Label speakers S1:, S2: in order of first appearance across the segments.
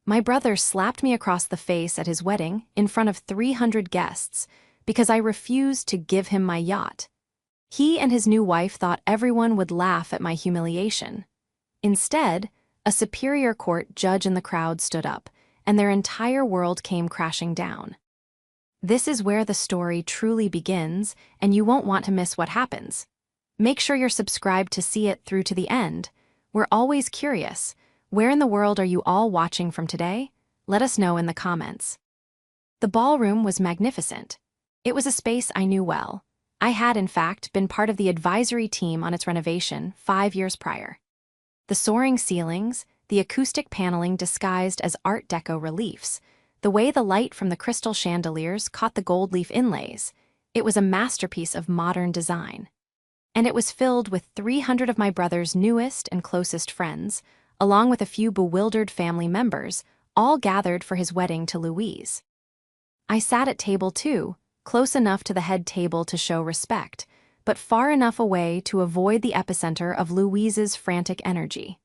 S1: My brother slapped me across the face at his wedding in front of 300 guests because I refused to give him my yacht. He and his new wife thought everyone would laugh at my humiliation. Instead, a superior court judge in the crowd stood up, and their entire world came crashing down. This is where the story truly begins, and you won't want to miss what happens. Make sure you're subscribed to see it through to the end. We're always curious. Where in the world are you all watching from today? Let us know in the comments. The ballroom was magnificent. It was a space I knew well. I had, in fact, been part of the advisory team on its renovation 5 years prior. The soaring ceilings, the acoustic paneling disguised as Art Deco reliefs, the way the light from the crystal chandeliers caught the gold leaf inlays, it was a masterpiece of modern design. And it was filled with 300 of my brother's newest and closest friends, along with a few bewildered family members, all gathered for his wedding to Louise. I sat at table 2, close enough to the head table to show respect, but far enough away to avoid the epicenter of Louise's frantic energy.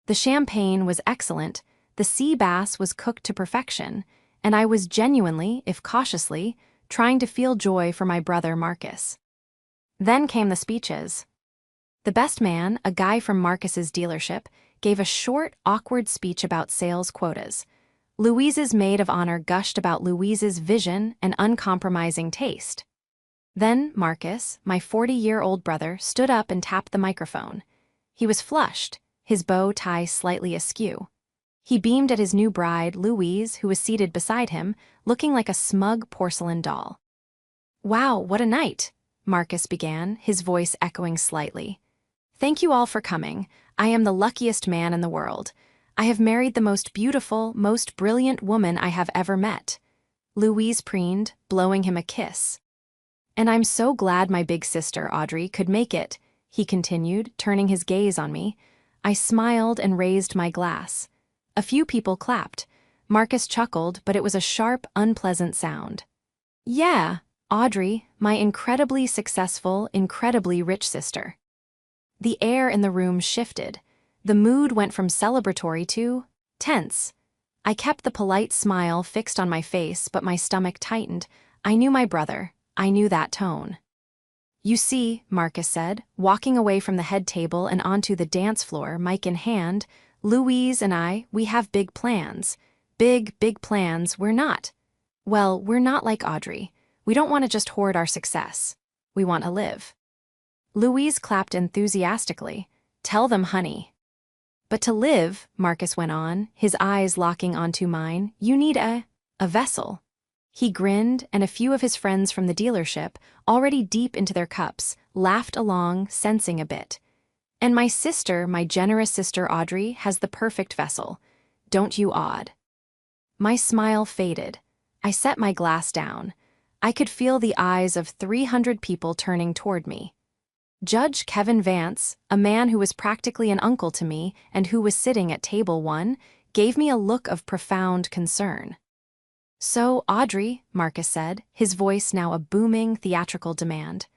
S1: The champagne was excellent, the sea bass was cooked to perfection, and I was genuinely, if cautiously, trying to feel joy for my brother Marcus. Then came the speeches. The best man, a guy from Marcus's dealership, gave a short, awkward speech about sales quotas. Louise's maid of honor gushed about Louise's vision and uncompromising taste. Then Marcus, my 40-year-old brother, stood up and tapped the microphone. He was flushed, his bow tie slightly askew. He beamed at his new bride, Louise, who was seated beside him, looking like a smug porcelain doll. "Wow, what a night," Marcus began, his voice echoing slightly. "Thank you all for coming. I am the luckiest man in the world. I have married the most beautiful, most brilliant woman I have ever met." Louise preened, blowing him a kiss. "And I'm so glad my big sister, Audrey, could make it," he continued, turning his gaze on me. I smiled and raised my glass. A few people clapped. Marcus chuckled, but it was a sharp, unpleasant sound. "Yeah, Audrey, my incredibly successful, incredibly rich sister." The air in the room shifted. The mood went from celebratory to tense. I kept the polite smile fixed on my face, but my stomach tightened. I knew my brother. I knew that tone. "You see," Marcus said, walking away from the head table and onto the dance floor, mic in hand, "Louise and I, we have big plans. Big, big plans. We're not like Audrey. We don't want to just hoard our success. We want to live." Louise clapped enthusiastically. "Tell them, honey." "But to live," Marcus went on, his eyes locking onto mine, "you need a vessel." He grinned, and a few of his friends from the dealership, already deep into their cups, laughed along, sensing a bit. "And my sister, my generous sister Audrey, has the perfect vessel. Don't you, Aud?" My smile faded. I set my glass down. I could feel the eyes of 300 people turning toward me. Judge Kevin Vance, a man who was practically an uncle to me and who was sitting at table 1, gave me a look of profound concern. "So, Audrey," Marcus said, his voice now a booming, theatrical demand,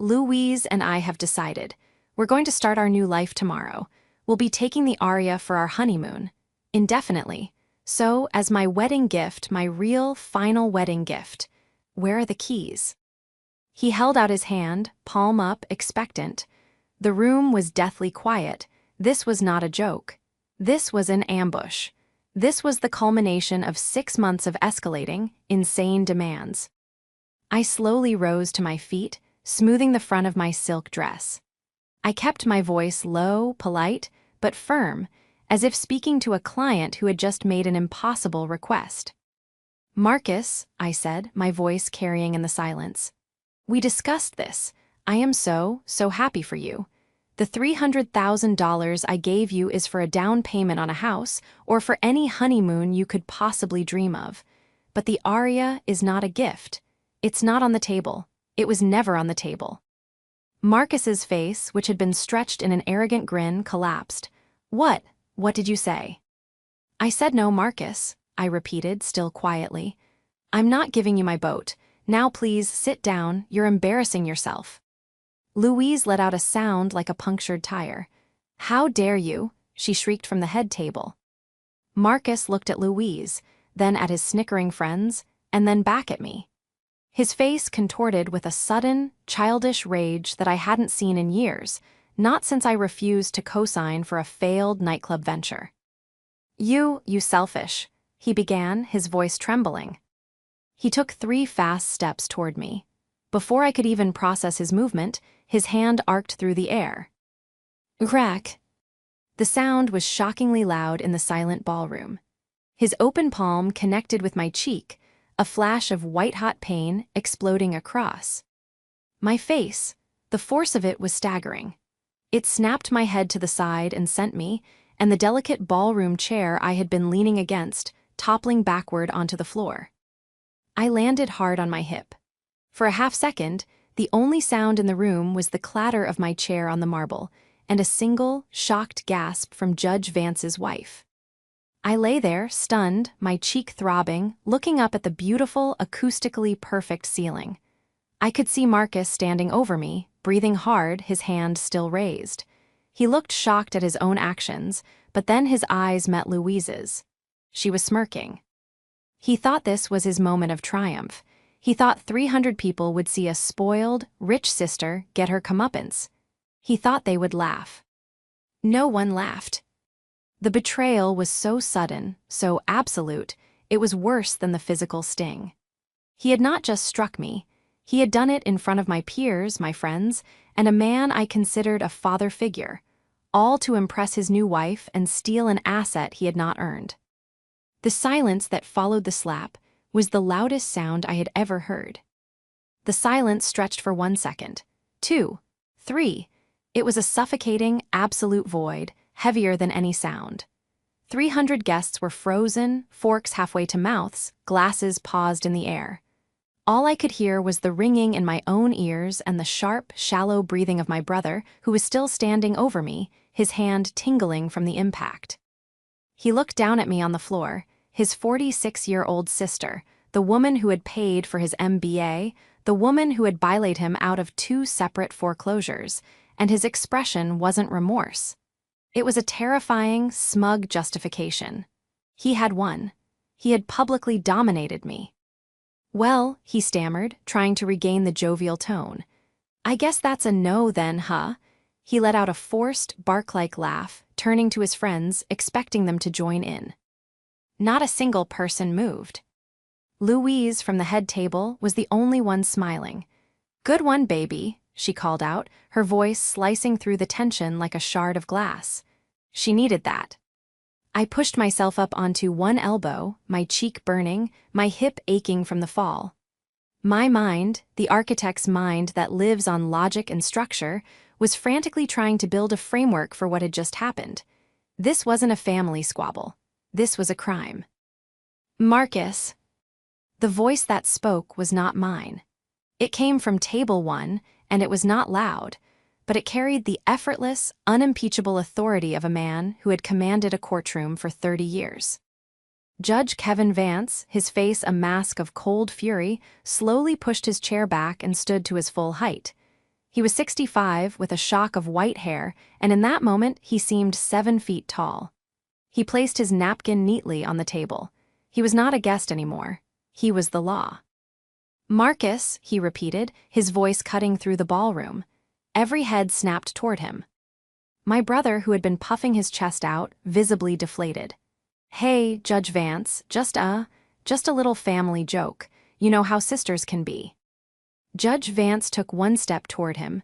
S1: "Louise and I have decided. We're going to start our new life tomorrow. We'll be taking the Aria for our honeymoon. Indefinitely. So, as my wedding gift, my real, final wedding gift, where are the keys?" He held out his hand, palm up, expectant. The room was deathly quiet. This was not a joke. This was an ambush. This was the culmination of 6 months of escalating, insane demands. I slowly rose to my feet, smoothing the front of my silk dress. I kept my voice low, polite, but firm, as if speaking to a client who had just made an impossible request. "Marcus," I said, my voice carrying in the silence, "we discussed this. I am so happy for you. The $300,000 I gave you is for a down payment on a house or for any honeymoon you could possibly dream of. But the Aria is not a gift. It's not on the table. It was never on the table." Marcus's face, which had been stretched in an arrogant grin, collapsed. What did you say?" "I said no, Marcus," I repeated, still quietly. "I'm not giving you my boat. Now please, sit down, you're embarrassing yourself." Louise let out a sound like a punctured tire. "How dare you?" she shrieked from the head table. Marcus looked at Louise, then at his snickering friends, and then back at me. His face contorted with a sudden, childish rage that I hadn't seen in years, not since I refused to co-sign for a failed nightclub venture. You selfish," he began, his voice trembling. He took 3 fast steps toward me. Before I could even process his movement, his hand arced through the air. Crack! The sound was shockingly loud in the silent ballroom. His open palm connected with my cheek, a flash of white-hot pain exploding across. My face, the force of it was staggering. It snapped my head to the side and sent me, and the delicate ballroom chair I had been leaning against, toppling backward onto the floor. I landed hard on my hip. For a half-second, the only sound in the room was the clatter of my chair on the marble, and a single, shocked gasp from Judge Vance's wife. I lay there, stunned, my cheek throbbing, looking up at the beautiful, acoustically perfect ceiling. I could see Marcus standing over me, breathing hard, his hand still raised. He looked shocked at his own actions, but then his eyes met Louise's. She was smirking. He thought this was his moment of triumph. He thought 300 people would see a spoiled, rich sister get her comeuppance. He thought they would laugh. No one laughed. The betrayal was so sudden, so absolute, it was worse than the physical sting. He had not just struck me, he had done it in front of my peers, my friends, and a man I considered a father figure, all to impress his new wife and steal an asset he had not earned. The silence that followed the slap was the loudest sound I had ever heard. The silence stretched for 1 second, 2, 3. It was a suffocating, absolute void, heavier than any sound. 300 guests were frozen, forks halfway to mouths, glasses paused in the air. All I could hear was the ringing in my own ears and the sharp, shallow breathing of my brother, who was still standing over me, his hand tingling from the impact. He looked down at me on the floor, his 46-year-old sister, the woman who had paid for his MBA, the woman who had bylaid him out of 2 separate foreclosures, and his expression wasn't remorse. It was a terrifying, smug justification. He had won. He had publicly dominated me. "Well," he stammered, trying to regain the jovial tone. "I guess that's a no then, huh?" He let out a forced, bark-like laugh, turning to his friends, expecting them to join in. Not a single person moved. Louise, from the head table, was the only one smiling. "Good one, baby," she called out, her voice slicing through the tension like a shard of glass. She needed that. I pushed myself up onto one elbow, my cheek burning, my hip aching from the fall. My mind, the architect's mind that lives on logic and structure, was frantically trying to build a framework for what had just happened. This wasn't a family squabble. This was a crime. "Marcus." The voice that spoke was not mine. It came from Table 1, and it was not loud, but it carried the effortless, unimpeachable authority of a man who had commanded a courtroom for 30 years. Judge Kevin Vance, his face a mask of cold fury, slowly pushed his chair back and stood to his full height. He was 65 with a shock of white hair, and in that moment he seemed 7 feet tall. He placed his napkin neatly on the table. He was not a guest anymore. He was the law. "Marcus," he repeated, his voice cutting through the ballroom. Every head snapped toward him. My brother, who had been puffing his chest out, visibly deflated. "Hey, Judge Vance, just a little family joke. You know how sisters can be." Judge Vance took 1 step toward him.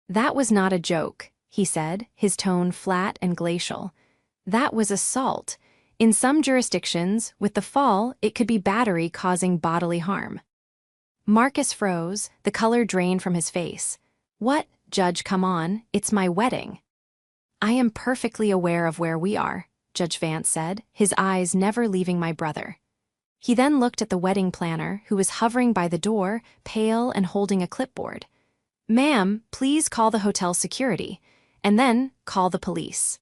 S1: "That was not a joke," he said, his tone flat and glacial. "That was assault. In some jurisdictions, with the fall, it could be battery causing bodily harm." Marcus froze, the color drained from his face. "What, Judge, come on, it's my wedding." "I am perfectly aware of where we are," Judge Vance said, his eyes never leaving my brother. He then looked at the wedding planner, who was hovering by the door, pale and holding a clipboard. "Ma'am, please call the hotel security, and then call the police."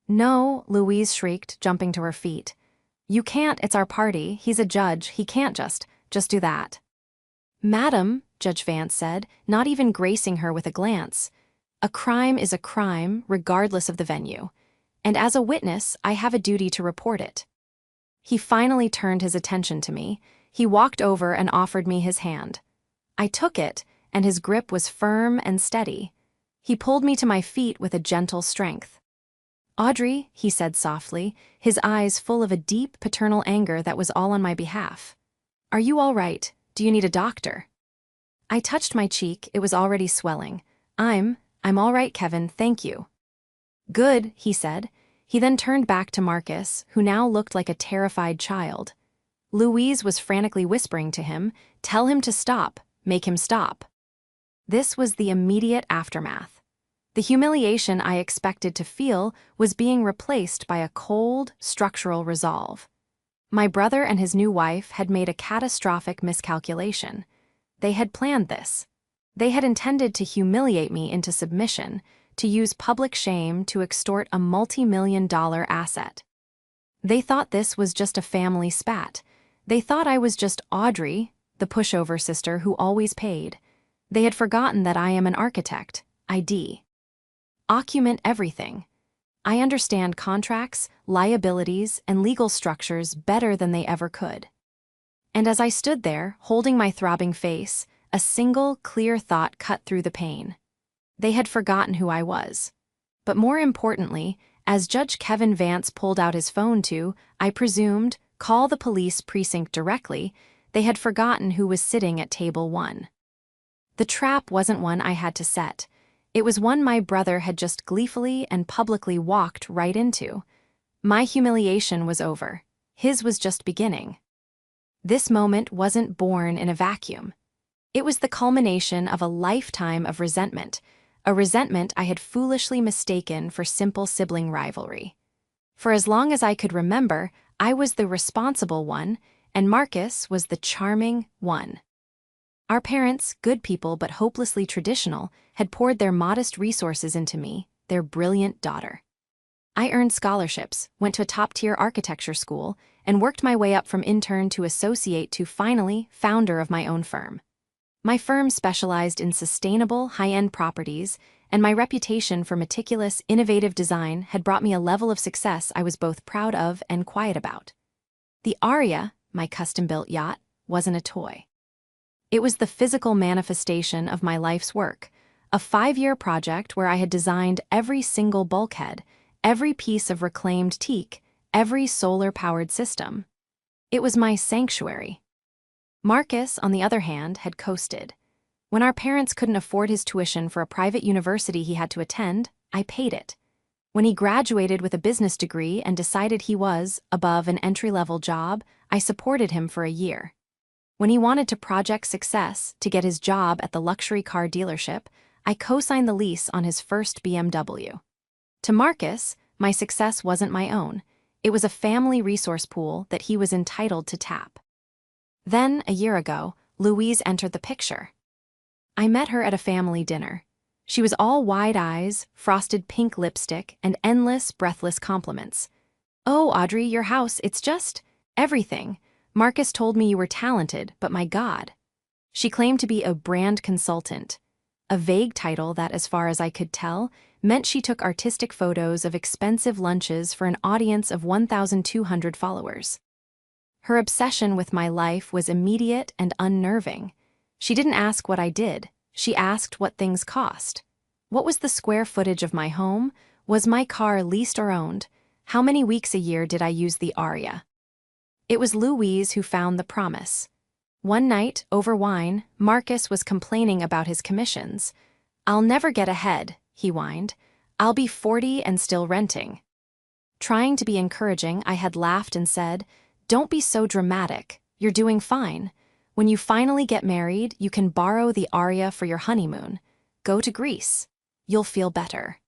S1: "No," Louise shrieked, jumping to her feet. "You can't, it's our party, he's a judge, he can't just do that." "Madam," Judge Vance said, not even gracing her with a glance, "a crime is a crime, regardless of the venue. And as a witness, I have a duty to report it." He finally turned his attention to me. He walked over and offered me his hand. I took it, and his grip was firm and steady. He pulled me to my feet with a gentle strength. "Audrey," he said softly, his eyes full of a deep paternal anger that was all on my behalf. "Are you all right? Do you need a doctor?" I touched my cheek, it was already swelling. I'm all right, Kevin, thank you." "Good," he said. He then turned back to Marcus, who now looked like a terrified child. Louise was frantically whispering to him, "Tell him to stop, make him stop." This was the immediate aftermath. The humiliation I expected to feel was being replaced by a cold, structural resolve. My brother and his new wife had made a catastrophic miscalculation. They had planned this. They had intended to humiliate me into submission, to use public shame to extort a multi-million-dollar asset. They thought this was just a family spat. They thought I was just Audrey, the pushover sister who always paid. They had forgotten that I am an architect, ID. Document everything. I understand contracts, liabilities, and legal structures better than they ever could. And as I stood there, holding my throbbing face, a single, clear thought cut through the pain. They had forgotten who I was. But more importantly, as Judge Kevin Vance pulled out his phone to, I presumed, call the police precinct directly, they had forgotten who was sitting at table 1. The trap wasn't one I had to set. It was one my brother had just gleefully and publicly walked right into. My humiliation was over. His was just beginning. This moment wasn't born in a vacuum. It was the culmination of a lifetime of resentment, a resentment I had foolishly mistaken for simple sibling rivalry. For as long as I could remember, I was the responsible one, and Marcus was the charming one. Our parents, good people but hopelessly traditional, had poured their modest resources into me, their brilliant daughter. I earned scholarships, went to a top-tier architecture school, and worked my way up from intern to associate to finally founder of my own firm. My firm specialized in sustainable, high-end properties, and my reputation for meticulous, innovative design had brought me a level of success I was both proud of and quiet about. The Aria, my custom-built yacht, wasn't a toy. It was the physical manifestation of my life's work, a 5-year project where I had designed every single bulkhead, every piece of reclaimed teak, every solar-powered system. It was my sanctuary. Marcus, on the other hand, had coasted. When our parents couldn't afford his tuition for a private university he had to attend, I paid it. When he graduated with a business degree and decided he was above an entry-level job, I supported him for a year. When he wanted to project success to get his job at the luxury car dealership, I co-signed the lease on his first BMW. To Marcus, my success wasn't my own. It was a family resource pool that he was entitled to tap. Then, a year ago, Louise entered the picture. I met her at a family dinner. She was all wide eyes, frosted pink lipstick, and endless, breathless compliments. "Oh, Audrey, your house, it's just everything. Marcus told me you were talented, but my God." She claimed to be a brand consultant, a vague title that, as far as I could tell, meant she took artistic photos of expensive lunches for an audience of 1,200 followers. Her obsession with my life was immediate and unnerving. She didn't ask what I did, she asked what things cost. What was the square footage of my home? Was my car leased or owned? How many weeks a year did I use the Aria? It was Louise who found the promise. One night, over wine, Marcus was complaining about his commissions. "I'll never get ahead," he whined. "I'll be 40 and still renting." Trying to be encouraging, I had laughed and said, "Don't be so dramatic. You're doing fine. When you finally get married, you can borrow the Aria for your honeymoon. Go to Greece. You'll feel better."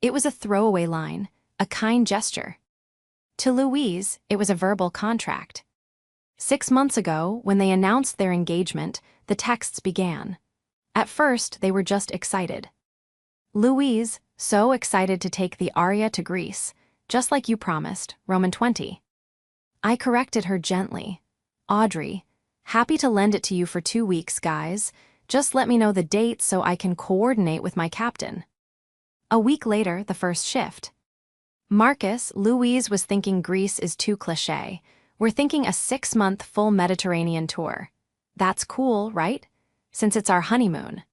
S1: It was a throwaway line, a kind gesture. To Louise, it was a verbal contract. 6 months ago, when they announced their engagement, the texts began. At first, they were just excited. "Louise, so excited to take the Aria to Greece, just like you promised, Roman 20. I corrected her gently. "Audrey, happy to lend it to you for 2 weeks, guys. Just let me know the date so I can coordinate with my captain." A week later, the first shift. Marcus, Louise was thinking Greece is too cliché. We're thinking a 6-month full Mediterranean tour. That's cool, right? Since it's our honeymoon.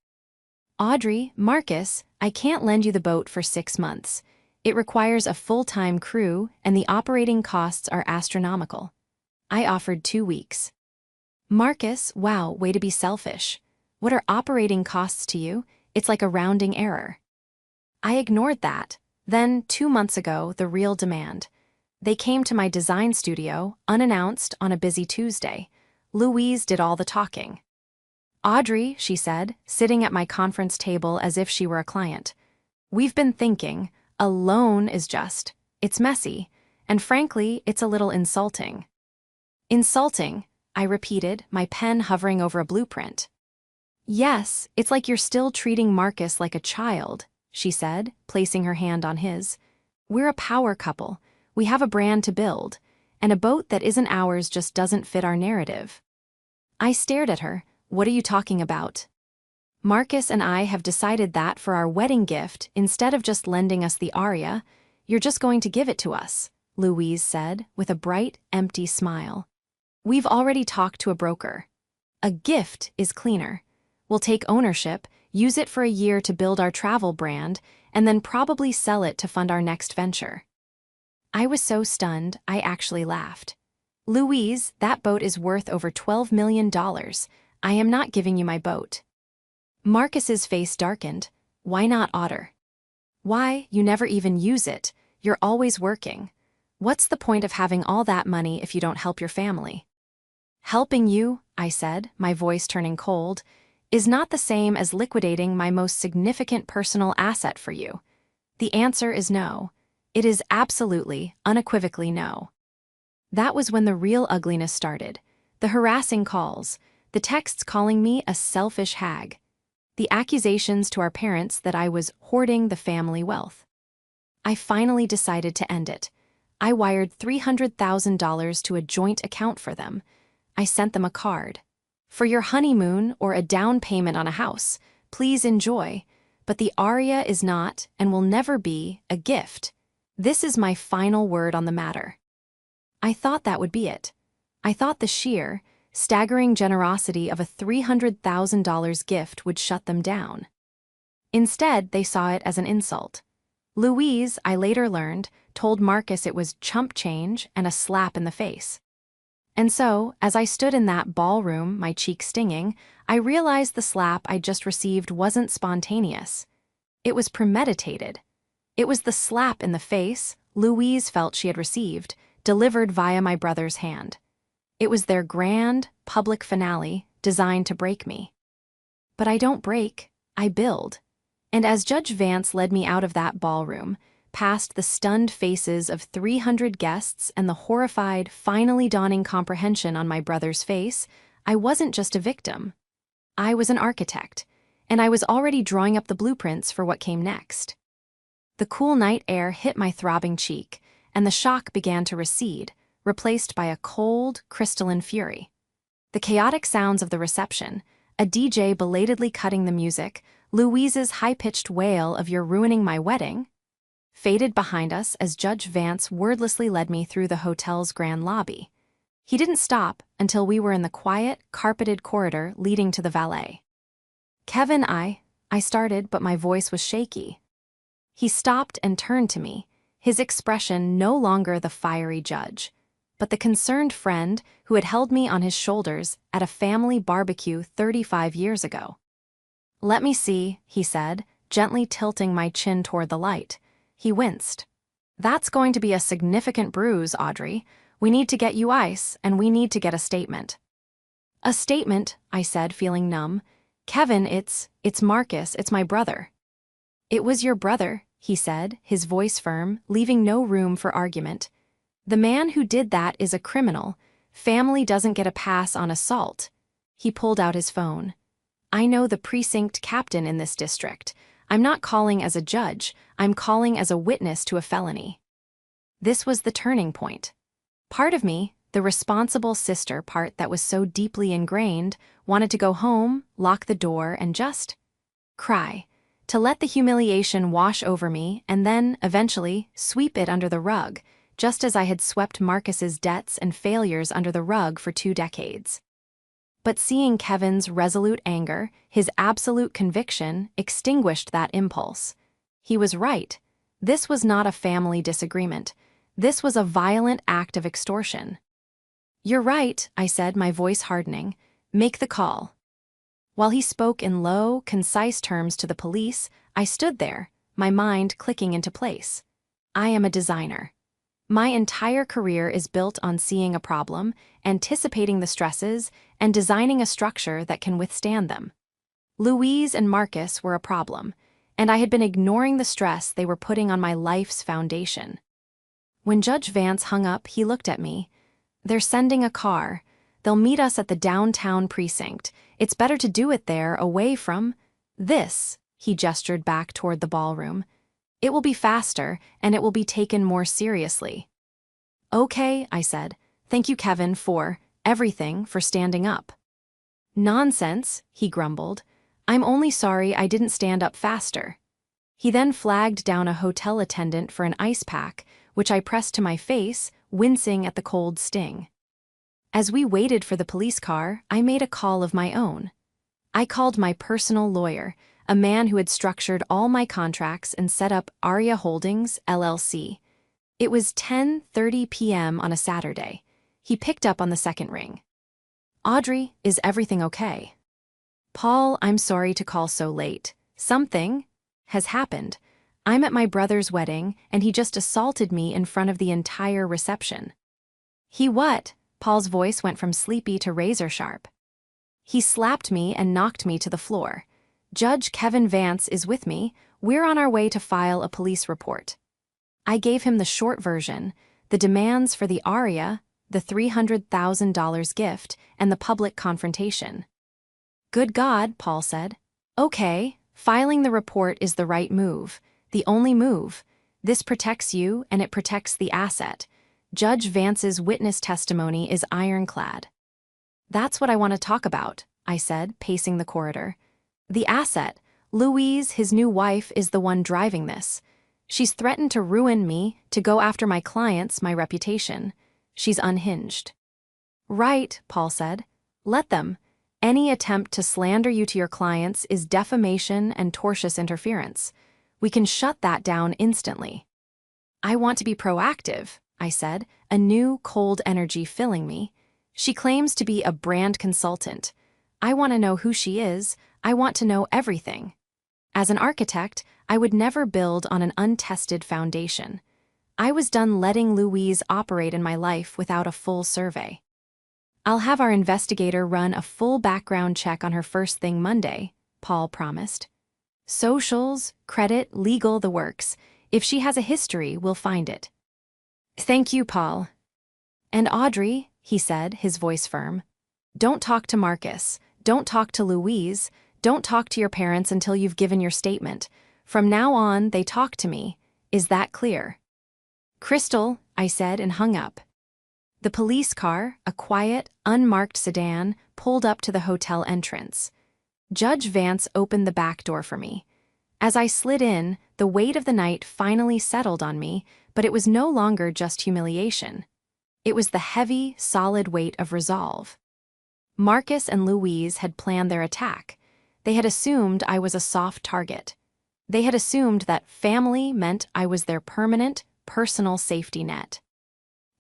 S1: Audrey, Marcus, I can't lend you the boat for 6 months. It requires a full-time crew, and the operating costs are astronomical. I offered 2 weeks. Marcus, wow, way to be selfish. What are operating costs to you? It's like a rounding error. I ignored that. Then, 2 months ago, the real demand. They came to my design studio, unannounced, on a busy Tuesday. Louise did all the talking. Audrey, she said, sitting at my conference table as if she were a client. We've been thinking, a loan is just, it's messy, and frankly, it's a little insulting. Insulting, I repeated, my pen hovering over a blueprint. Yes, it's like you're still treating Marcus like a child, she said, placing her hand on his. We're a power couple. We have a brand to build, and a boat that isn't ours just doesn't fit our narrative. I stared at her. What are you talking about? Marcus and I have decided that for our wedding gift, instead of just lending us the aria, you're just going to give it to us, Louise said, with a bright, empty smile. We've already talked to a broker. A gift is cleaner. We'll take ownership, use it for a year to build our travel brand, and then probably sell it to fund our next venture. I was so stunned, I actually laughed. Louise, that boat is worth over $12 million. I am not giving you my boat. Marcus's face darkened. Why not Otter? Why, you never even use it. You're always working. What's the point of having all that money if you don't help your family? Helping you, I said, my voice turning cold, is not the same as liquidating my most significant personal asset for you. The answer is no. It is absolutely, unequivocally no. That was when the real ugliness started. The harassing calls, the texts calling me a selfish hag, the accusations to our parents that I was hoarding the family wealth. I finally decided to end it. I wired $300,000 to a joint account for them. I sent them a card. For your honeymoon or a down payment on a house, please enjoy, but the aria is not, and will never be, a gift. This is my final word on the matter. I thought that would be it. I thought the sheer, staggering generosity of a $300,000 gift would shut them down. Instead, they saw it as an insult. Louise, I later learned, told Marcus it was chump change and a slap in the face. And so, as I stood in that ballroom, my cheek stinging, I realized the slap I'd just received wasn't spontaneous. It was premeditated. It was the slap in the face Louise felt she had received, delivered via my brother's hand. It was their grand, public finale designed to break me. But I don't break, I build. And as Judge Vance led me out of that ballroom, past the stunned faces of 300 guests and the horrified, finally dawning comprehension on my brother's face, I wasn't just a victim. I was an architect, and I was already drawing up the blueprints for what came next. The cool night air hit my throbbing cheek, and the shock began to recede, replaced by a cold, crystalline fury. The chaotic sounds of the reception, a DJ belatedly cutting the music, Louise's high-pitched wail of "You're ruining my wedding," faded behind us as Judge Vance wordlessly led me through the hotel's grand lobby. He didn't stop until we were in the quiet, carpeted corridor leading to the valet. Kevin, I started, but my voice was shaky. He stopped and turned to me, his expression no longer the fiery judge, but the concerned friend who had held me on his shoulders at a family barbecue 35 years ago. Let me see, he said, gently tilting my chin toward the light. He winced. That's going to be a significant bruise, Audrey. We need to get you ice, and we need to get a statement. A statement, I said, feeling numb. Kevin, it's Marcus, it's my brother. It was your brother, he said, his voice firm, leaving no room for argument. The man who did that is a criminal. Family doesn't get a pass on assault. He pulled out his phone. I know the precinct captain in this district. I'm not calling as a judge, I'm calling as a witness to a felony. This was the turning point. Part of me, the responsible sister part that was so deeply ingrained, wanted to go home, lock the door, and just cry. To let the humiliation wash over me and then, eventually, sweep it under the rug, just as I had swept Marcus's debts and failures under the rug for 2 decades. But seeing Kevin's resolute anger, his absolute conviction, extinguished that impulse. He was right. This was not a family disagreement. This was a violent act of extortion. "You're right," I said, my voice hardening. "Make the call." While he spoke in low, concise terms to the police, I stood there, my mind clicking into place. I am a designer. My entire career is built on seeing a problem, anticipating the stresses, and designing a structure that can withstand them. Louise and Marcus were a problem, and I had been ignoring the stress they were putting on my life's foundation. When Judge Vance hung up, he looked at me. "They're sending a car. They'll meet us at the downtown precinct. It's better to do it there, away from this," he gestured back toward the ballroom. "It will be faster, and it will be taken more seriously." "Okay," I said. "Thank you, Kevin, for everything, for standing up." "Nonsense," he grumbled. "I'm only sorry I didn't stand up faster." He then flagged down a hotel attendant for an ice pack, which I pressed to my face, wincing at the cold sting. As we waited for the police car, I made a call of my own. I called my personal lawyer, a man who had structured all my contracts and set up Aria Holdings, LLC. It was 10:30 p.m. on a Saturday. He picked up on the second ring. "Audrey, is everything okay?" "Paul, I'm sorry to call so late. Something has happened. I'm at my brother's wedding, and he just assaulted me in front of the entire reception." "He what?" Paul's voice went from sleepy to razor-sharp. "He slapped me and knocked me to the floor. Judge Kevin Vance is with me. We're on our way to file a police report." I gave him the short version, the demands for the aria, the $300,000 gift, and the public confrontation. "Good God," Paul said. "Okay, filing the report is the right move, the only move. This protects you, and it protects the asset. Judge Vance's witness testimony is ironclad." "That's what I want to talk about," I said, pacing the corridor. "The asset. Louise, his new wife, is the one driving this. She's threatened to ruin me, to go after my clients, my reputation. She's unhinged." "Right," Paul said. "Let them. Any attempt to slander you to your clients is defamation and tortious interference. We can shut that down instantly." "I want to be proactive," I said, a new, cold energy filling me. "She claims to be a brand consultant. I want to know who she is. I want to know everything. As an architect, I would never build on an untested foundation. I was done letting Louise operate in my life without a full survey." "I'll have our investigator run a full background check on her first thing Monday," Paul promised. "Socials, credit, legal, the works. If she has a history, we'll find it." "Thank you, Paul." "And Audrey," he said, his voice firm, "don't talk to Marcus. Don't talk to Louise. Don't talk to your parents until you've given your statement. From now on, they talk to me. Is that clear?" "Crystal," I said and hung up. The police car, a quiet, unmarked sedan, pulled up to the hotel entrance. Judge Vance opened the back door for me. As I slid in, the weight of the night finally settled on me, but it was no longer just humiliation. It was the heavy, solid weight of resolve. Marcus and Louise had planned their attack. They had assumed I was a soft target. They had assumed that family meant I was their permanent, personal safety net.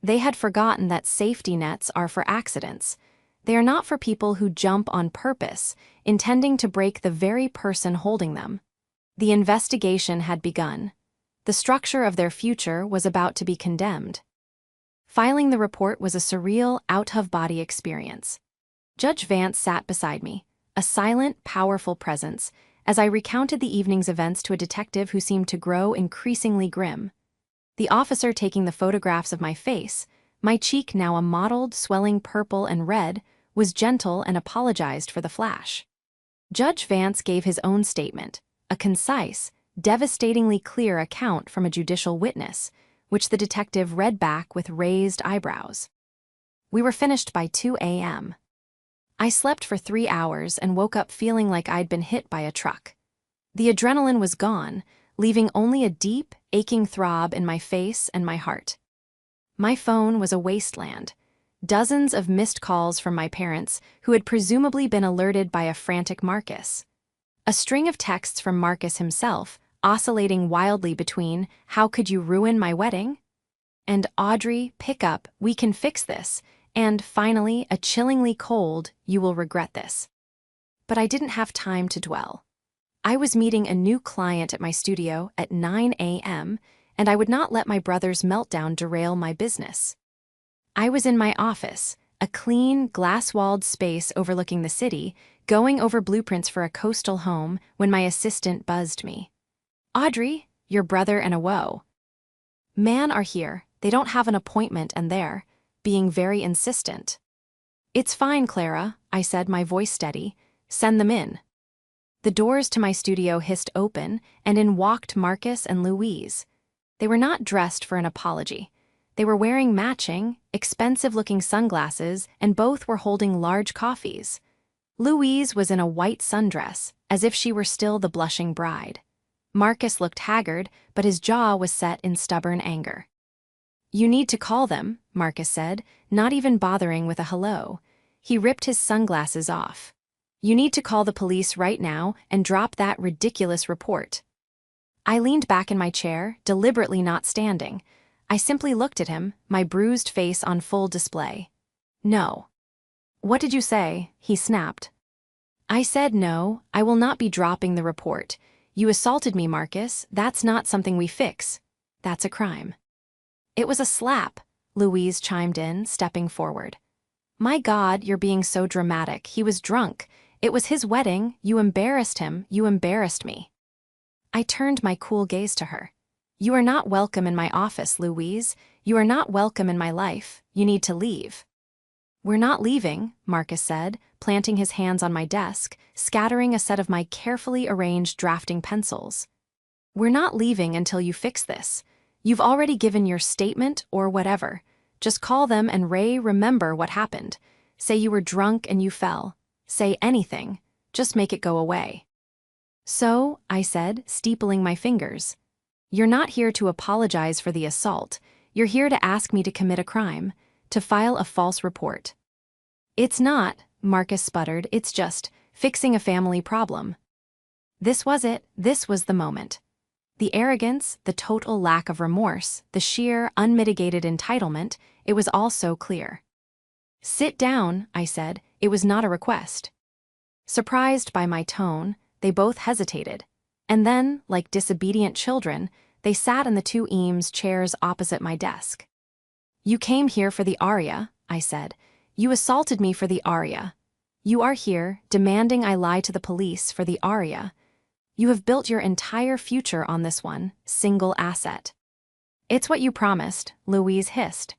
S1: They had forgotten that safety nets are for accidents. They are not for people who jump on purpose, intending to break the very person holding them. The investigation had begun. The structure of their future was about to be condemned. Filing the report was a surreal, out-of-body experience. Judge Vance sat beside me, a silent, powerful presence, as I recounted the evening's events to a detective who seemed to grow increasingly grim. The officer taking the photographs of my face, my cheek now a mottled, swelling purple and red, was gentle and apologized for the flash. Judge Vance gave his own statement, a concise, devastatingly clear account from a judicial witness, which the detective read back with raised eyebrows. We were finished by 2 a.m. I slept for 3 hours and woke up feeling like I'd been hit by a truck. The adrenaline was gone, leaving only a deep, aching throb in my face and my heart. My phone was a wasteland. Dozens of missed calls from my parents, who had presumably been alerted by a frantic Marcus. A string of texts from Marcus himself, oscillating wildly between, "How could you ruin my wedding?" and "Audrey, pick up, we can fix this," and finally, a chillingly cold, "You will regret this." But I didn't have time to dwell. I was meeting a new client at my studio at 9 a.m., and I would not let my brother's meltdown derail my business. I was in my office, a clean, glass-walled space overlooking the city, going over blueprints for a coastal home when my assistant buzzed me. "Audrey, your brother and a woe. Man are here, they don't have an appointment and they're being very insistent." "It's fine, Clara," I said, my voice steady. "Send them in." The doors to my studio hissed open, and in walked Marcus and Louise. They were not dressed for an apology. They were wearing matching, expensive-looking sunglasses, and both were holding large coffees. Louise was in a white sundress, as if she were still the blushing bride. Marcus looked haggard, but his jaw was set in stubborn anger. "You need to call them," Marcus said, not even bothering with a hello. He ripped his sunglasses off. "You need to call the police right now and drop that ridiculous report." I leaned back in my chair, deliberately not standing. I simply looked at him, my bruised face on full display. "No." "What did you say?" he snapped. I said no, I will not be dropping the report. You assaulted me, Marcus. That's not something we fix. That's a crime. "It was a slap," Louise chimed in, stepping forward. "My God, you're being so dramatic. He was drunk. It was his wedding. You embarrassed him. You embarrassed me." I turned my cool gaze to her. "You are not welcome in my office, Louise. You are not welcome in my life. You need to leave." "We're not leaving," Marcus said, planting his hands on my desk, scattering a set of my carefully arranged drafting pencils. "We're not leaving until you fix this. You've already given your statement or whatever. Just call them and remember what happened. Say you were drunk and you fell. Say anything. Just make it go away." "So," I said, steepling my fingers, "you're not here to apologize for the assault. You're here to ask me to commit a crime, to file a false report." "It's not," Marcus sputtered, "it's just fixing a family problem." This was it. This was the moment. The arrogance, the total lack of remorse, the sheer, unmitigated entitlement, it was all so clear. "Sit down," I said. It was not a request. Surprised by my tone, they both hesitated. And then, like disobedient children, they sat in the two Eames chairs opposite my desk. "You came here for the aria," I said. "You assaulted me for the aria. You are here, demanding I lie to the police for the aria. You have built your entire future on this one, single asset." "It's what you promised," Louise hissed.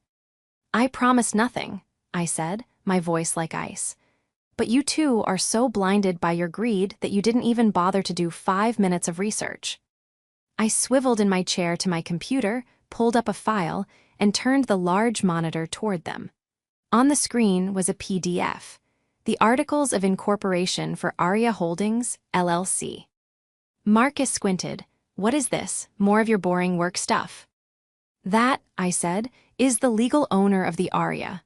S1: "I promised nothing," I said, my voice like ice. "But you two are so blinded by your greed that you didn't even bother to do 5 minutes of research." I swiveled in my chair to my computer, pulled up a file, and turned the large monitor toward them. On the screen was a PDF, the Articles of Incorporation for Aria Holdings, LLC. Marcus squinted. "What is this? More of your boring work stuff?" "That," I said, "is the legal owner of the aria.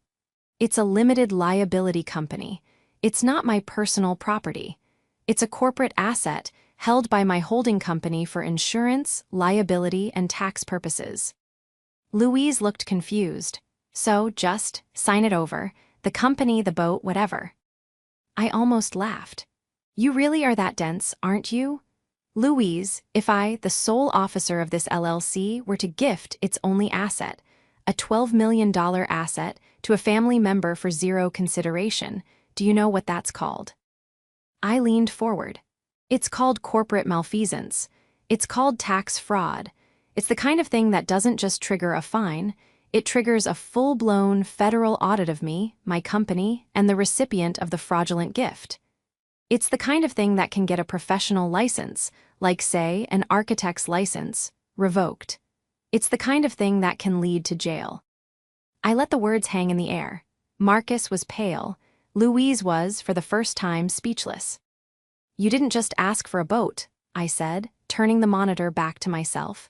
S1: It's a limited liability company. It's not my personal property. It's a corporate asset held by my holding company for insurance, liability, and tax purposes." Louise looked confused. "So, just sign it over. The company, the boat, whatever." I almost laughed. "You really are that dense, aren't you? Louise, if I, the sole officer of this LLC, were to gift its only asset, a $12 million asset, to a family member for zero consideration, do you know what that's called?" I leaned forward. "It's called corporate malfeasance. It's called tax fraud. It's the kind of thing that doesn't just trigger a fine, it triggers a full-blown federal audit of me, my company, and the recipient of the fraudulent gift. It's the kind of thing that can get a professional license, like, say, an architect's license, revoked. It's the kind of thing that can lead to jail." I let the words hang in the air. Marcus was pale. Louise was, for the first time, speechless. "You didn't just ask for a boat," I said, turning the monitor back to myself.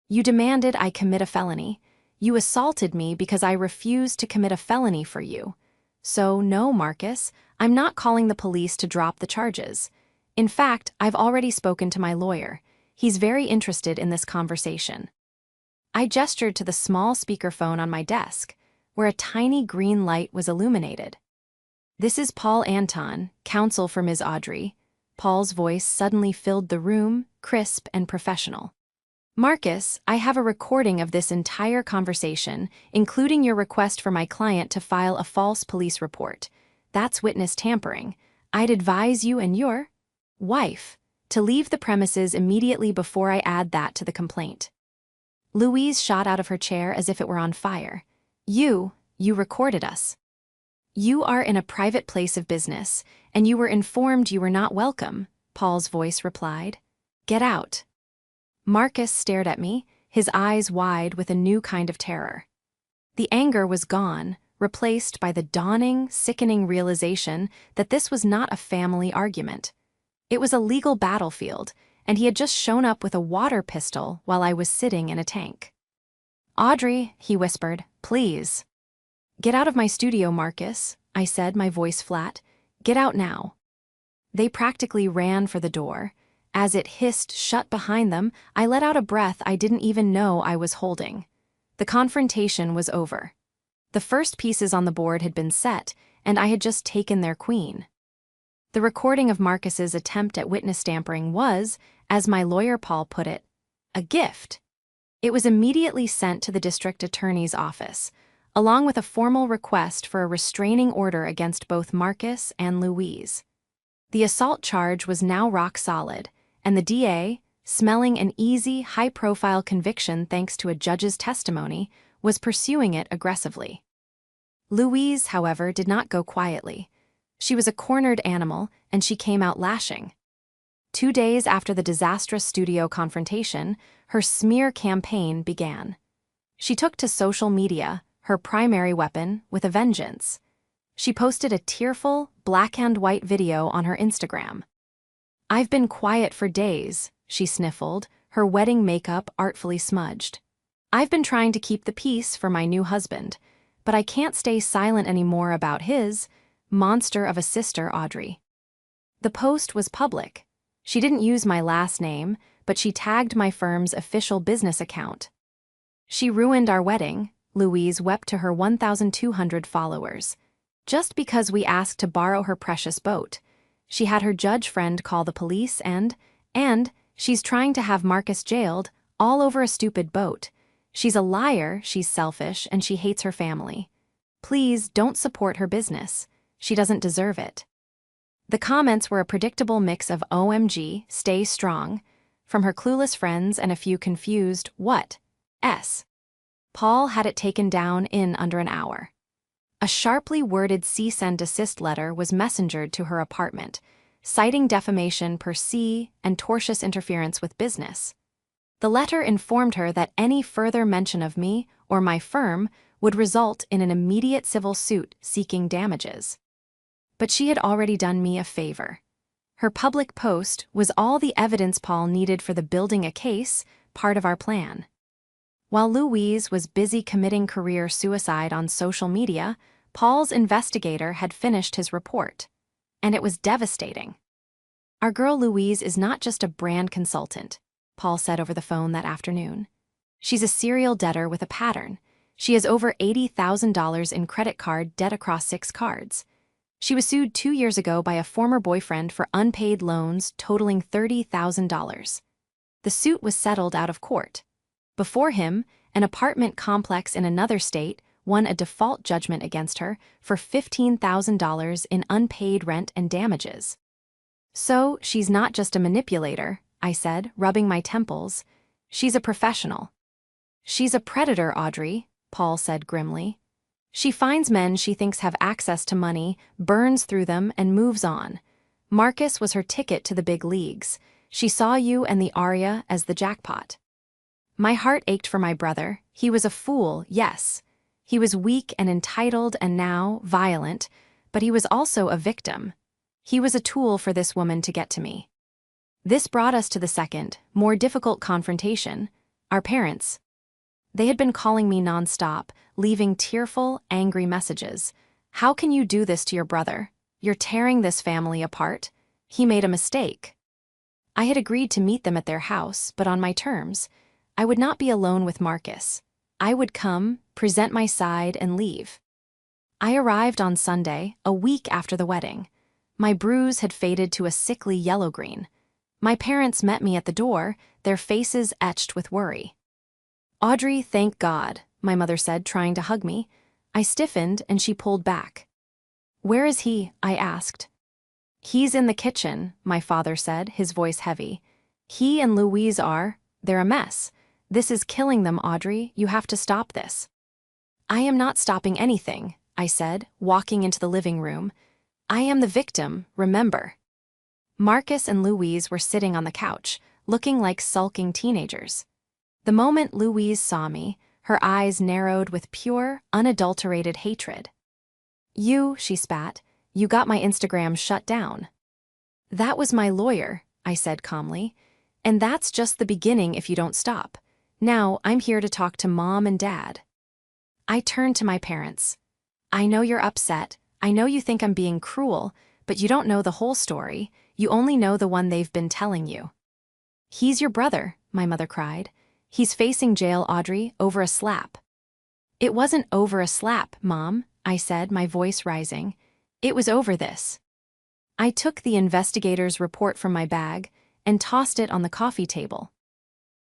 S1: You demanded I commit a felony. You assaulted me because I refused to commit a felony for you. So no, Marcus, I'm not calling the police to drop the charges. In fact, I've already spoken to my lawyer. He's very interested in this conversation. I gestured to the small speakerphone on my desk, where a tiny green light was illuminated. This is Paul Anton, counsel for Ms. Audrey. Paul's voice suddenly filled the room, crisp and professional. Marcus, I have a recording of this entire conversation, including your request for my client to file a false police report. That's witness tampering. I'd advise you and your wife to leave the premises immediately before I add that to the complaint. Louise shot out of her chair as if it were on fire. You recorded us. You are in a private place of business, and you were informed you were not welcome, Paul's voice replied. Get out. Marcus stared at me, his eyes wide with a new kind of terror. The anger was gone, replaced by the dawning, sickening realization that this was not a family argument. It was a legal battlefield, and he had just shown up with a water pistol while I was sitting in a tank. Audrey, he whispered, please. Get out of my studio, Marcus, I said, my voice flat. Get out now. They practically ran for the door. As it hissed shut behind them, I let out a breath I didn't even know I was holding. The confrontation was over. The first pieces on the board had been set, and I had just taken their queen. The recording of Marcus's attempt at witness tampering was, as my lawyer Paul put it, a gift. It was immediately sent to the district attorney's office, along with a formal request for a restraining order against both Marcus and Louise. The assault charge was now rock solid, and the DA, smelling an easy, high-profile conviction thanks to a judge's testimony, was pursuing it aggressively. Louise, however, did not go quietly. She was a cornered animal, and she came out lashing. 2 days after the disastrous studio confrontation, her smear campaign began. She took to social media, her primary weapon, with a vengeance. She posted a tearful, black-and-white video on her Instagram. I've been quiet for days, she sniffled, her wedding makeup artfully smudged. I've been trying to keep the peace for my new husband, but I can't stay silent anymore about his monster of a sister, Audrey. The post was public. She didn't use my last name, but she tagged my firm's official business account. She ruined our wedding, Louise wept to her 1,200 followers. Just because we asked to borrow her precious boat. She had her judge friend call the police and she's trying to have Marcus jailed, all over a stupid boat. She's a liar, she's selfish, and she hates her family. Please don't support her business. She doesn't deserve it. The comments were a predictable mix of OMG, stay strong, from her clueless friends and a few confused what?s. Paul had it taken down in under an hour. A sharply worded cease and desist letter was messengered to her apartment, citing defamation per se and tortious interference with business. The letter informed her that any further mention of me or my firm would result in an immediate civil suit seeking damages. But she had already done me a favor. Her public post was all the evidence Paul needed for the building a case, part of our plan. While Louise was busy committing career suicide on social media, Paul's investigator had finished his report. And it was devastating. Our girl Louise is not just a brand consultant, Paul said over the phone that afternoon. She's a serial debtor with a pattern. She has over $80,000 in credit card debt across 6 cards. She was sued 2 years ago by a former boyfriend for unpaid loans totaling $30,000. The suit was settled out of court. Before him, an apartment complex in another state won a default judgment against her for $15,000 in unpaid rent and damages. So, she's not just a manipulator, I said, rubbing my temples. She's a professional. She's a predator, Audrey, Paul said grimly. She finds men she thinks have access to money, burns through them, and moves on. Marcus was her ticket to the big leagues. She saw you and the aria as the jackpot. My heart ached for my brother. He was a fool, yes. He was weak and entitled and now violent, but he was also a victim. He was a tool for this woman to get to me. This brought us to the second, more difficult confrontation: our parents. They had been calling me nonstop, leaving tearful, angry messages. "How can you do this to your brother? You're tearing this family apart. He made a mistake." I had agreed to meet them at their house, but on my terms. I would not be alone with Marcus. I would come, present my side, and leave. I arrived on Sunday, a week after the wedding. My bruise had faded to a sickly yellow-green. My parents met me at the door, their faces etched with worry. "Audrey, thank God," my mother said, trying to hug me. I stiffened, and she pulled back. "Where is he?" I asked. "He's in the kitchen," my father said, his voice heavy. "He and Louise they're a mess. This is killing them, Audrey. You have to stop this." "I am not stopping anything," I said, walking into the living room. "I am the victim, remember." Marcus and Louise were sitting on the couch, looking like sulking teenagers. The moment Louise saw me, her eyes narrowed with pure, unadulterated hatred. She spat, "you got my Instagram shut down." "That was my lawyer," I said calmly. "And that's just the beginning if you don't stop. Now I'm here to talk to Mom and Dad." I turned to my parents. "I know you're upset. I know you think I'm being cruel, but you don't know the whole story. You only know the one they've been telling you." "He's your brother," my mother cried. "He's facing jail, Audrey, over a slap." "It wasn't over a slap, Mom," I said, my voice rising. "It was over this." I took the investigator's report from my bag and tossed it on the coffee table.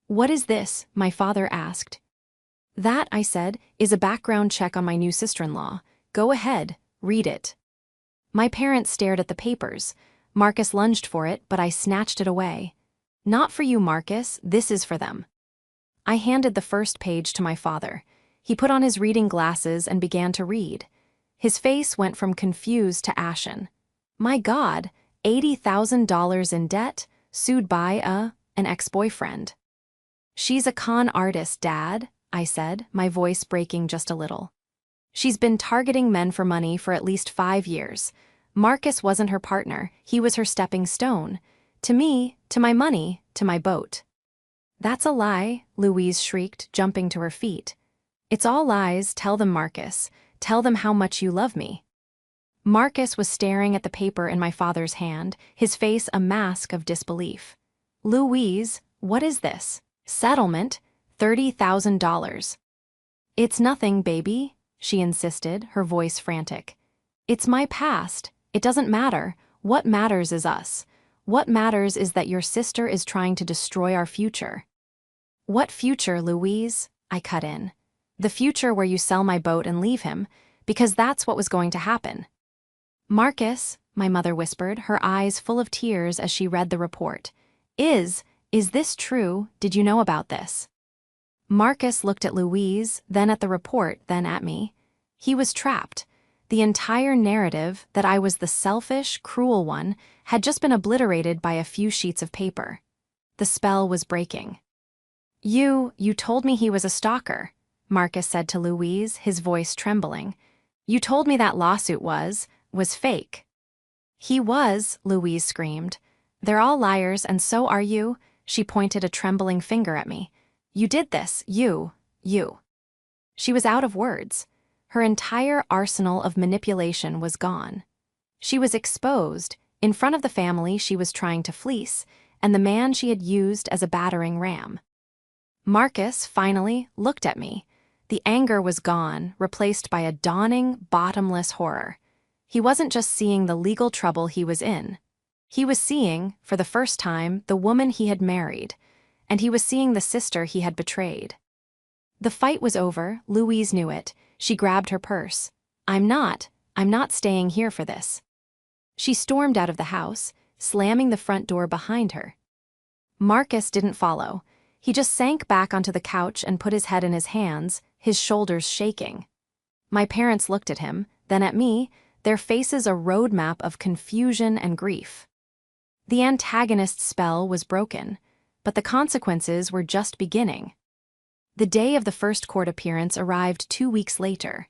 S1: "What is this?" my father asked. "That," I said, "is a background check on my new sister-in-law. Go ahead, read it." My parents stared at the papers. Marcus lunged for it, but I snatched it away. "Not for you, Marcus. This is for them." I handed the first page to my father. He put on his reading glasses and began to read. His face went from confused to ashen. My God, $80,000 in debt, sued by an ex-boyfriend. "She's a con artist, Dad," I said, my voice breaking just a little. "She's been targeting men for money for at least 5 years. Marcus wasn't her partner, he was her stepping stone. To me, to my money, to my boat." "That's a lie," Louise shrieked, jumping to her feet. "It's all lies. Tell them, Marcus. Tell them how much you love me." Marcus was staring at the paper in my father's hand, his face a mask of disbelief. "Louise, what is this? Settlement? $30,000. "It's nothing, baby," she insisted, her voice frantic. "It's my past. It doesn't matter. What matters is us. What matters is that your sister is trying to destroy our future." "What future, Louise?" I cut in. "The future where you sell my boat and leave him, because that's what was going to happen." "Marcus," my mother whispered, her eyes full of tears as she read the report. Is this true? Did you know about this?" Marcus looked at Louise, then at the report, then at me. He was trapped. The entire narrative, that I was the selfish, cruel one, had just been obliterated by a few sheets of paper. The spell was breaking. You told me he was a stalker," Marcus said to Louise, his voice trembling. "You told me that lawsuit was fake." "He was," Louise screamed. "They're all liars, and so are you." She pointed a trembling finger at me. "You did this, you. She was out of words. Her entire arsenal of manipulation was gone. She was exposed. In front of the family she was trying to fleece, and the man she had used as a battering ram. Marcus, finally, looked at me. The anger was gone, replaced by a dawning, bottomless horror. He wasn't just seeing the legal trouble he was in. He was seeing, for the first time, the woman he had married, and he was seeing the sister he had betrayed. The fight was over. Louise knew it. She grabbed her purse. I'm not staying here for this." She stormed out of the house, slamming the front door behind her. Marcus didn't follow. He just sank back onto the couch and put his head in his hands, his shoulders shaking. My parents looked at him, then at me, their faces a roadmap of confusion and grief. The antagonist's spell was broken, but the consequences were just beginning. The day of the first court appearance arrived 2 weeks later.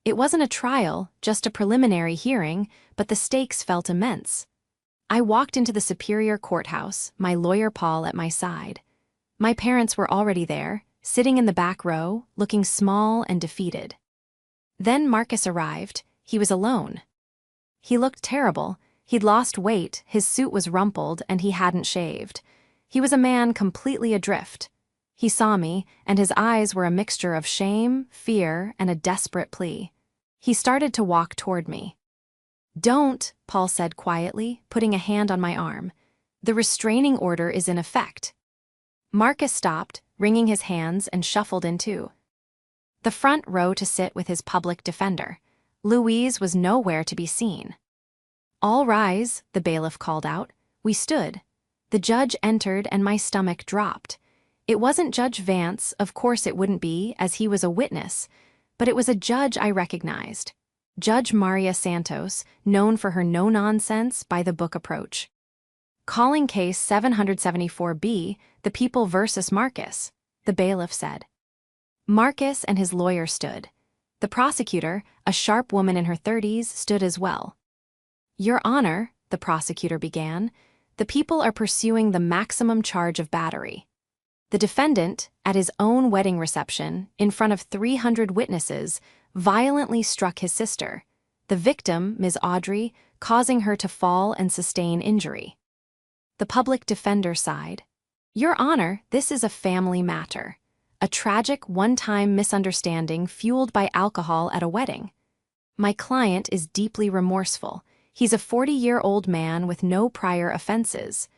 S1: It wasn't a trial, just a preliminary hearing, but the stakes felt immense. I walked into the Superior Courthouse, my lawyer Paul at my side. My parents were already there, sitting in the back row, looking small and defeated. Then Marcus arrived. He was alone. He looked terrible. He'd lost weight, his suit was rumpled, and he hadn't shaved. He was a man completely adrift. He saw me, and his eyes were a mixture of shame, fear, and a desperate plea. He started to walk toward me. "Don't," Paul said quietly, putting a hand on my arm. "The restraining order is in effect." Marcus stopped, wringing his hands, and shuffled into the front row to sit with his public defender. Louise was nowhere to be seen. "All rise," the bailiff called out. We stood. The judge entered and my stomach dropped. It wasn't Judge Vance, of course it wouldn't be, as he was a witness, but it was a judge I recognized. Judge Maria Santos, known for her no-nonsense, by-the-book approach. "Calling case 774B, the People versus Marcus," the bailiff said. Marcus and his lawyer stood. The prosecutor, a sharp woman in her 30s, stood as well. "Your Honor," the prosecutor began, "the people are pursuing the maximum charge of battery. The defendant, at his own wedding reception, in front of 300 witnesses, violently struck his sister, the victim, Ms. Audrey, causing her to fall and sustain injury." The public defender sighed. "Your Honor, this is a family matter. A tragic one-time misunderstanding fueled by alcohol at a wedding. My client is deeply remorseful. He's a 40-year-old man with no prior offenses.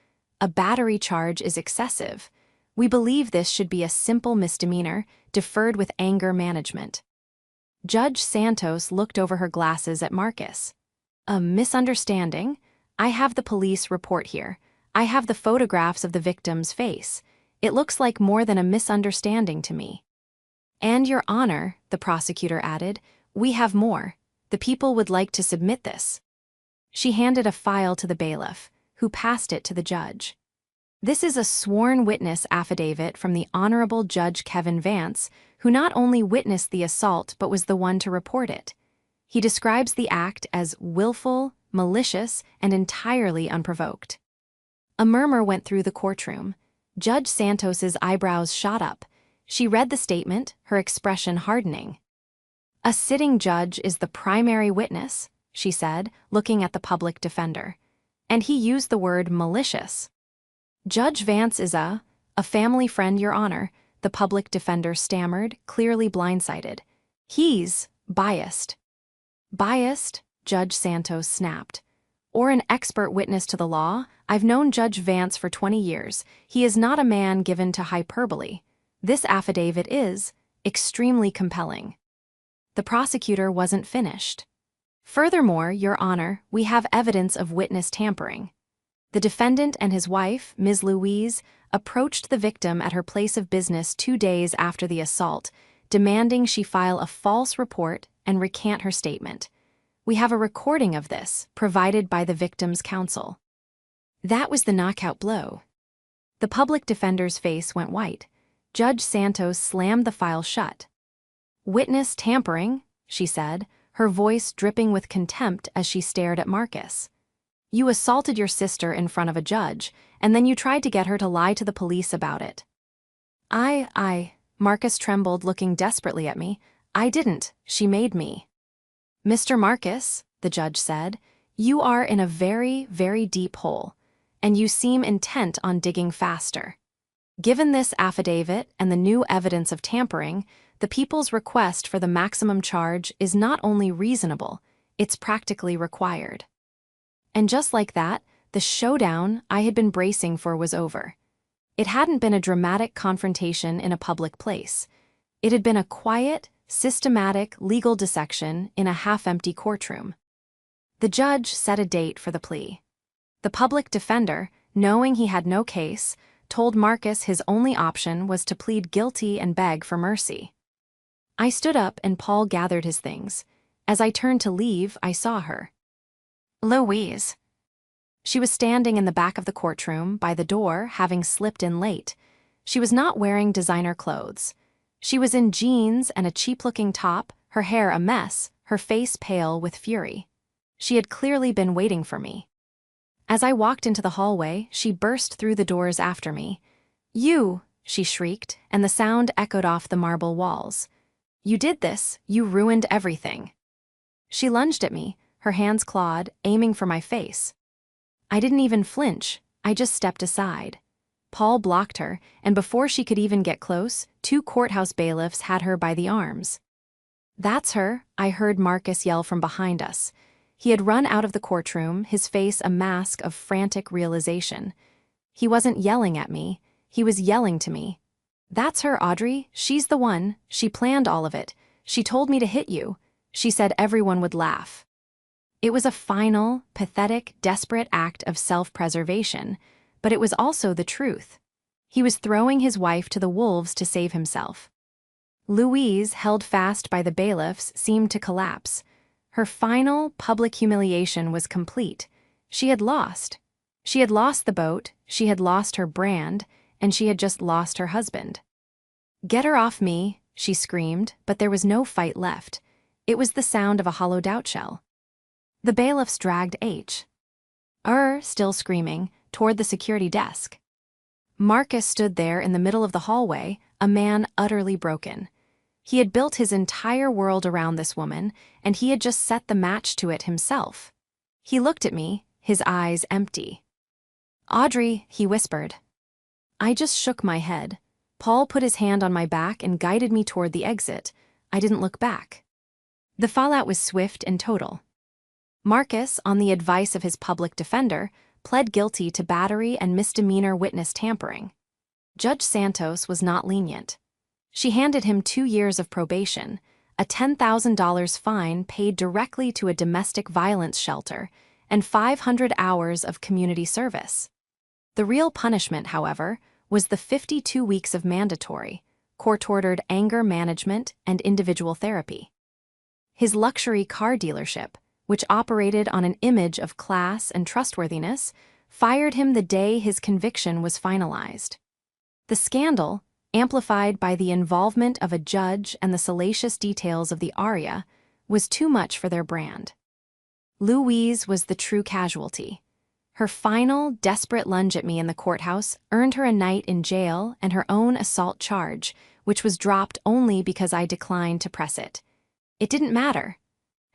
S1: A battery charge is excessive. We believe this should be a simple misdemeanor, deferred with anger management." Judge Santos looked over her glasses at Marcus. "A misunderstanding? I have the police report here. I have the photographs of the victim's face. It looks like more than a misunderstanding to me." "And Your Honor," the prosecutor added, "we have more. The people would like to submit this." She handed a file to the bailiff, who passed it to the judge. "This is a sworn witness affidavit from the Honorable Judge Kevin Vance, who not only witnessed the assault but was the one to report it. He describes the act as willful, malicious, and entirely unprovoked." A murmur went through the courtroom. Judge Santos's eyebrows shot up. She read the statement, her expression hardening. "A sitting judge is the primary witness," she said, looking at the public defender. "And he used the word malicious." "Judge Vance is a family friend, Your Honor," the public defender stammered, clearly blindsided. "He's biased." "Biased?" Judge Santos snapped. "Or an expert witness to the law? I've known Judge Vance for 20 years. He is not a man given to hyperbole. This affidavit is extremely compelling." The prosecutor wasn't finished. "Furthermore, Your Honor, we have evidence of witness tampering. The defendant and his wife, Ms. Louise, approached the victim at her place of business 2 days after the assault, demanding she file a false report and recant her statement. We have a recording of this, provided by the victim's counsel." That was the knockout blow. The public defender's face went white. Judge Santos slammed the file shut. "Witness tampering," she said, her voice dripping with contempt as she stared at Marcus. "You assaulted your sister in front of a judge, and then you tried to get her to lie to the police about it." Marcus trembled, looking desperately at me. "I didn't. She made me." "Mr. Marcus," the judge said, "you are in a very, very deep hole, and you seem intent on digging faster. Given this affidavit and the new evidence of tampering, the people's request for the maximum charge is not only reasonable, it's practically required." And just like that, the showdown I had been bracing for was over. It hadn't been a dramatic confrontation in a public place. It had been a quiet, systematic legal dissection in a half-empty courtroom. The judge set a date for the plea. The public defender, knowing he had no case, told Marcus his only option was to plead guilty and beg for mercy. I stood up and Paul gathered his things. As I turned to leave, I saw her. "Louise." She was standing in the back of the courtroom, by the door, having slipped in late. She was not wearing designer clothes. She was in jeans and a cheap-looking top, her hair a mess, her face pale with fury. She had clearly been waiting for me. As I walked into the hallway, she burst through the doors after me. "You!" she shrieked, and the sound echoed off the marble walls. "You did this, you ruined everything." She lunged at me, her hands clawed, aiming for my face. I didn't even flinch, I just stepped aside. Paul blocked her, and before she could even get close, 2 courthouse bailiffs had her by the arms. "That's her," I heard Marcus yell from behind us. He had run out of the courtroom, his face a mask of frantic realization. He wasn't yelling at me, he was yelling to me. "That's her, Audrey, she's the one, she planned all of it. She told me to hit you. She said everyone would laugh." It was a final, pathetic, desperate act of self-preservation, but it was also the truth. He was throwing his wife to the wolves to save himself. Louise, held fast by the bailiffs, seemed to collapse. Her final, public humiliation was complete. She had lost. She had lost the boat, she had lost her brand, and she had just lost her husband. "Get her off me," she screamed, but there was no fight left. It was the sound of a hollowed out shell. The bailiffs dragged still screaming, toward the security desk. Marcus stood there in the middle of the hallway, a man utterly broken. He had built his entire world around this woman, and he had just set the match to it himself. He looked at me, his eyes empty. "Audrey," he whispered. I just shook my head. Paul put his hand on my back and guided me toward the exit. I didn't look back. The fallout was swift and total. Marcus, on the advice of his public defender, pled guilty to battery and misdemeanor witness tampering. Judge Santos was not lenient. She handed him 2 years of probation, a $10,000 fine paid directly to a domestic violence shelter, and 500 hours of community service. The real punishment, however, was the 52 weeks of mandatory, court-ordered anger management and individual therapy. His luxury car dealership, which operated on an image of class and trustworthiness, fired him the day his conviction was finalized. The scandal, amplified by the involvement of a judge and the salacious details of the aria, was too much for their brand. Louise was the true casualty. Her final, desperate lunge at me in the courthouse earned her a night in jail and her own assault charge, which was dropped only because I declined to press it. It didn't matter.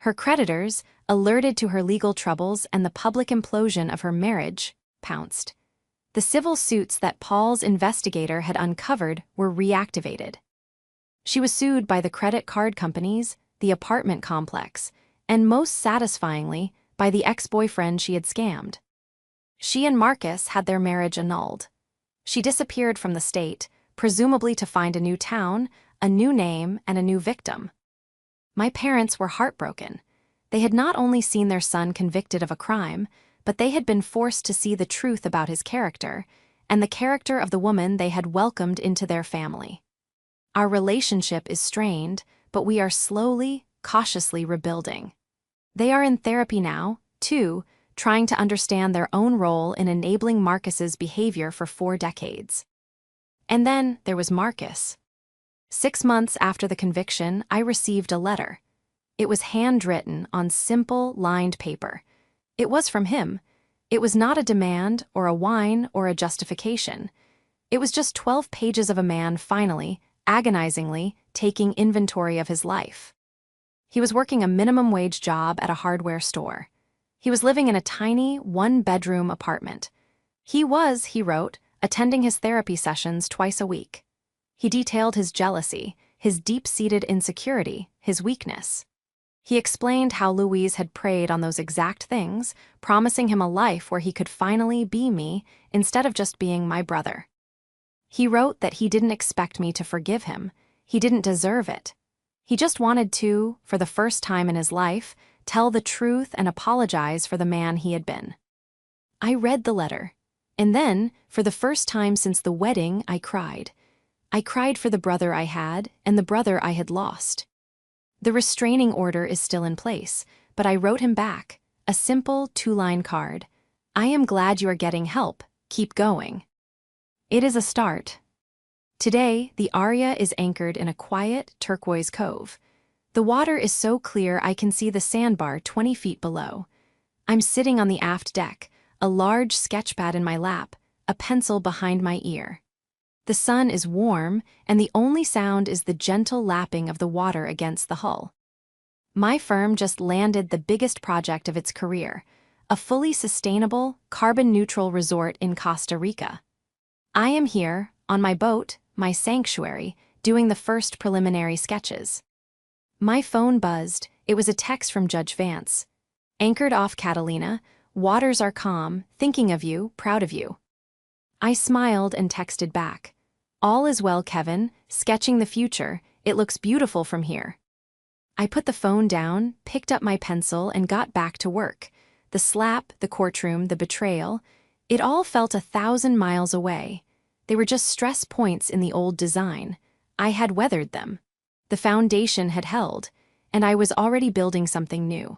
S1: Her creditors, alerted to her legal troubles and the public implosion of her marriage, pounced. The civil suits that Paul's investigator had uncovered were reactivated. She was sued by the credit card companies, the apartment complex, and most satisfyingly, by the ex-boyfriend she had scammed. She and Marcus had their marriage annulled. She disappeared from the state, presumably to find a new town, a new name, and a new victim. My parents were heartbroken. They had not only seen their son convicted of a crime, but they had been forced to see the truth about his character, and the character of the woman they had welcomed into their family. Our relationship is strained, but we are slowly, cautiously rebuilding. They are in therapy now, too, trying to understand their own role in enabling Marcus's behavior for 4 decades. And then there was Marcus. 6 months after the conviction, I received a letter. It was handwritten on simple, lined paper. It was from him. It was not a demand, or a whine, or a justification. It was just 12 pages of a man finally, agonizingly, taking inventory of his life. He was working a minimum wage job at a hardware store. He was living in a tiny, 1-bedroom apartment. He was, he wrote, attending his therapy sessions twice a week. He detailed his jealousy, his deep-seated insecurity, his weakness. He explained how Louise had preyed on those exact things, promising him a life where he could finally be me instead of just being my brother. He wrote that he didn't expect me to forgive him. He didn't deserve it. He just wanted to, for the first time in his life, tell the truth and apologize for the man he had been. I read the letter, and then, for the first time since the wedding, I cried. I cried for the brother I had and the brother I had lost. The restraining order is still in place, but I wrote him back, a simple 2-line card. "I am glad you are getting help. Keep going." It is a start. Today, the aria is anchored in a quiet, turquoise cove. The water is so clear I can see the sandbar 20 feet below. I'm sitting on the aft deck, a large sketchpad in my lap, a pencil behind my ear. The sun is warm, and the only sound is the gentle lapping of the water against the hull. My firm just landed the biggest project of its career, a fully sustainable, carbon-neutral resort in Costa Rica. I am here, on my boat, my sanctuary, doing the first preliminary sketches. My phone buzzed. It was a text from Judge Vance. Anchored off Catalina, waters are calm, thinking of you, proud of you. I smiled and texted back. All is well, Kevin, sketching the future. It looks beautiful from here. I put the phone down, picked up my pencil, and got back to work. The slap, the courtroom, the betrayal, it all felt 1,000 miles away. They were just stress points in the old design. I had weathered them. The foundation had held, and I was already building something new.